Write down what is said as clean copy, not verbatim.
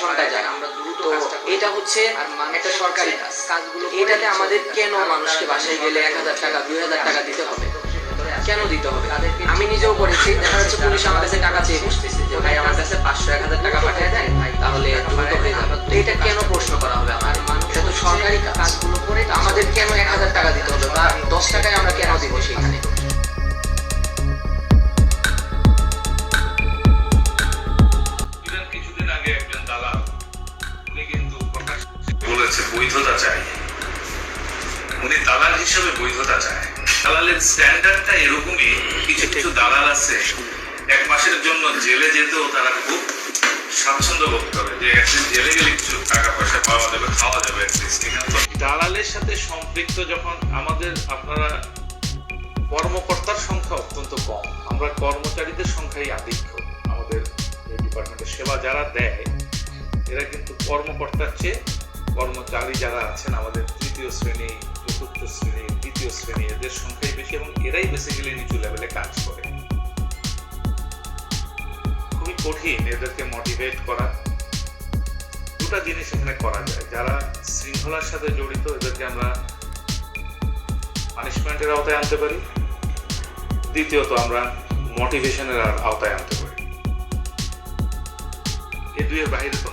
সন্তায় যারা, তো এটা হচ্ছে একটা সরকারি কাজ। এটাতে আমাদের কেন মানুষকে বাসায় গেলে 1000 টাকা 2000 টাকা দিতে হবে? কেন দিতে হবে? আমি নিজেও করেছি, দেখা যাচ্ছে পুলিশ আমার কাছে টাকা চেয়ে বসতেছে যে ভাই আমার কাছে 500-1000 টাকা পাঠিয়ে দেন, তাহলে দ্রুত হয়ে যাবে। তো এটা কেন প্রশ্ন করা হবে? আমার এটা তো সরকারি কাজগুলো করে আমাদের কেন 1000 টাকা দিতে হবে বা 10 টাকায় আমরা কেন দিব সেখানে? কিছুদিন আগে একজন দালাল উনি কিন্তু প্রকাশ বলেছে বৈধতা চাই, উনি দালাল হিসেবে বৈধতা চায়। দালালের স্ট্যান্ডার্ডটা এরকমই। কিছু কিছু দালাল আছে 1 মাসের জন্য জেলে যেতেও তারা খুব স্বাচ্ছন্দ্য বোধ করে যে একদিন জেলে গেলে কিছু টাকা পয়সা পাওয়া যাবে, খাওয়া যাবে। দালালের সাথে সম্পৃক্ত যখন আমাদের আপনারা কর্মকর্তার সংখ্যা অত্যন্ত কম, আমরা কর্মচারীদের সংখ্যাই আধিক্য। আমাদের এই ডিপার্টমেন্টের সেবা যারা দেয় এরা কিন্তু কর্মকর্তার চেয়ে কর্মচারী যারা আছেন আমাদের 3য় শ্রেণী 4র্থ শ্রেণী 2য় শ্রেণী এদের সংখ্যাই বেশি, এবং এরাই বেসিক্যালি নিচু লেভেলে কাজ করে। খুবই কঠিন এদেরকে মোটিভেট করা। দুটা জিনিস এখানে করা যায়, যারা শৃঙ্খলার সাথে জড়িত এদেরকে আমরা পানিশমেন্টের আওতায় আনতে পারি, দ্বিতীয়ত আমরা মোটিভেশনের আওতায় আনতে পারি। এই দুইয়ের বাইরে তো